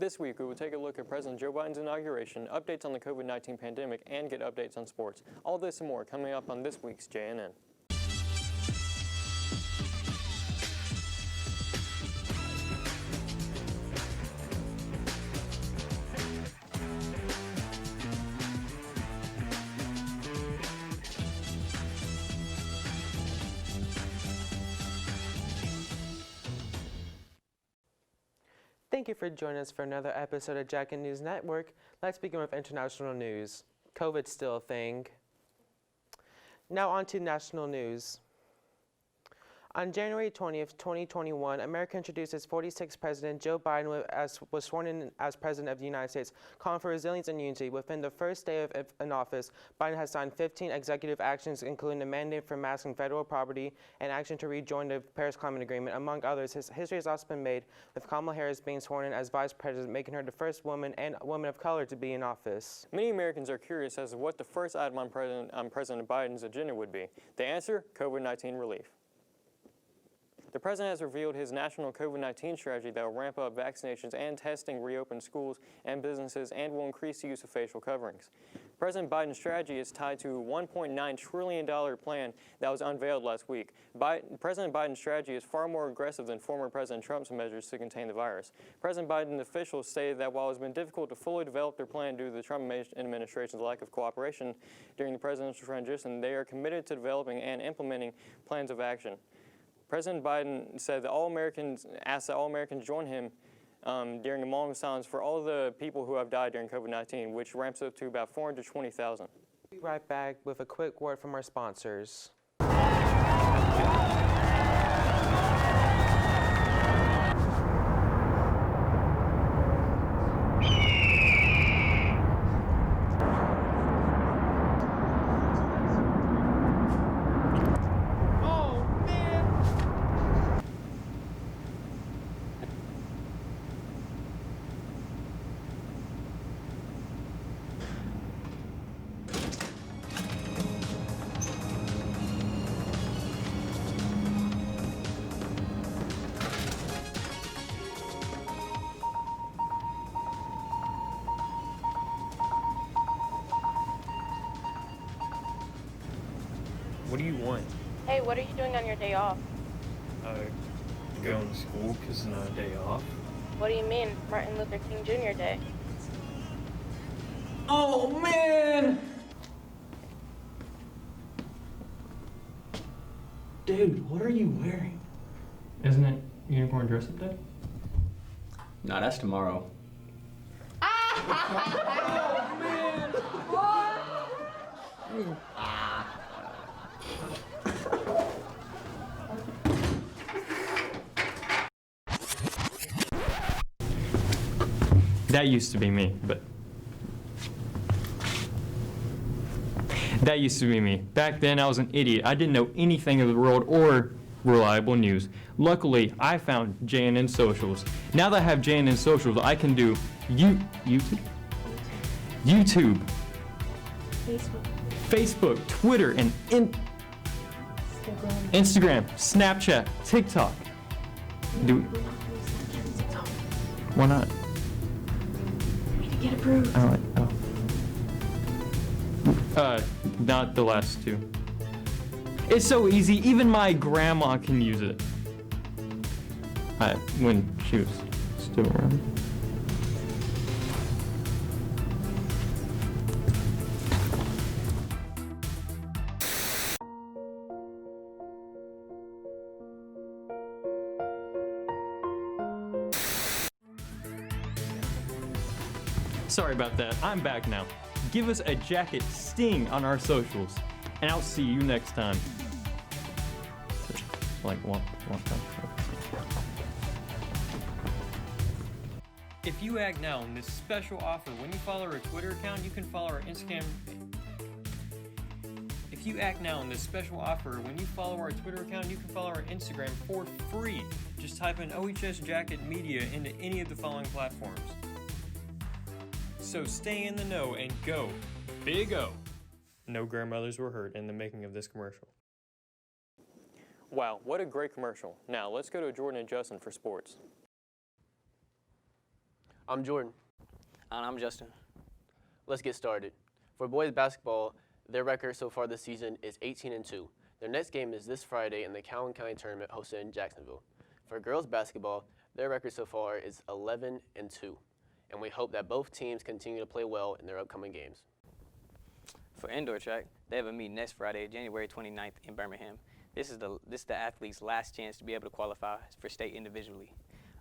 This week, we will take a look at President Joe Biden's inauguration, updates on the COVID-19 pandemic, and get updates on sports. All this and more coming up on this week's JNN. Thank you for joining us for another episode of Jacket News Network. Let's begin with international news. COVID's still a thing. Now on to national news. On January 20th, 2021, America introduced its 46th president, Joe Biden, was sworn in as president of the United States, calling for resilience and unity. Within the first day in office, Biden has signed 15 executive actions, including the mandate for masking federal property and action to rejoin the Paris Climate Agreement. Among others, his history has also been made with Kamala Harris being sworn in as vice president, making her the first woman and woman of color to be in office. Many Americans are curious as to what the first item on President Biden's agenda would be. The answer, COVID-19 relief. The president has revealed his national COVID-19 strategy that will ramp up vaccinations and testing, reopen schools and businesses, and will increase the use of facial coverings. President Biden's strategy is tied to a $1.9 trillion plan that was unveiled last week. President Biden's strategy is far more aggressive than former President Trump's measures to contain the virus. President Biden officials stated that while it's been difficult to fully develop their plan due to the Trump administration's lack of cooperation during the presidential transition, they are committed to developing and implementing plans of action. President Biden said that asked that all Americans join him during a moment of silence for all the people who have died during COVID-19, which ramps up to about 420,000. We'll be right back with a quick word from our sponsors. What do you want? Hey, what are you doing on your day off? Going to school because it's not a day off. What do you mean, Martin Luther King Jr. Day? Oh, man! Dude, what are you wearing? Isn't it unicorn dress-up day? No, that's tomorrow. Oh, man! What? That used to be me, but that used to be me. Back then, I was an idiot. I didn't know anything of the world or reliable news. Luckily, I found JNN Socials. Now that I have JNN Socials, I can do YouTube, Facebook, Twitter, and Instagram, Snapchat, TikTok. Why not? Get approved. I don't like, not the last two. It's so easy, even my grandma can use it. When she was still around. Sorry about that, I'm back now. Give us a jacket sting on our socials, and I'll see you next time. Like one time. If you act now on this special offer, when you follow our Twitter account, you can follow our Instagram. If you act now on this special offer, when you follow our Twitter account, you can follow our Instagram for free. Just type in OHS Jacket Media into any of the following platforms. So stay in the know and go Big O. No grandmothers were hurt in the making of this commercial. Wow, what a great commercial. Now let's go to Jordan and Justin for sports. I'm Jordan. And I'm Justin. Let's get started. For boys basketball, their record so far this season is 18-2. Their next game is this Friday in the Calhoun County Tournament hosted in Jacksonville. For girls basketball, their record so far is 11-2, and we hope that both teams continue to play well in their upcoming games. For indoor track, they have a meet next Friday, January 29th in Birmingham. This is the athlete's last chance to be able to qualify for state individually.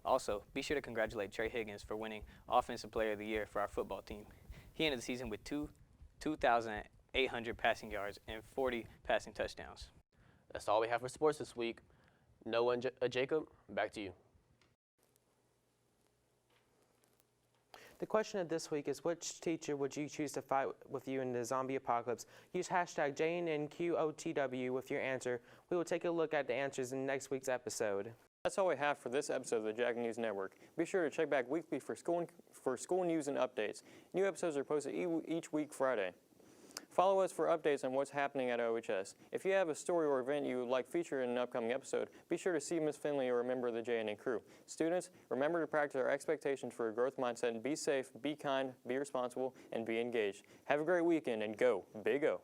Also, be sure to congratulate Trey Higgins for winning Offensive Player of the Year for our football team. He ended the season with 2,800 passing yards and 40 passing touchdowns. That's all we have for sports this week. Noah and Jacob, back to you. The question of this week is, which teacher would you choose to fight with you in the zombie apocalypse? Use hashtag JNNQOTW with your answer. We will take a look at the answers in next week's episode. That's all we have for this episode of the Jack News Network. Be sure to check back weekly for school news and updates. New episodes are posted each week Friday. Follow us for updates on what's happening at OHS. If you have a story or event you would like featured in an upcoming episode, be sure to see Ms. Finley or a member of the JNN crew. Students, remember to practice our expectations for a growth mindset and be safe, be kind, be responsible, and be engaged. Have a great weekend and go Big O.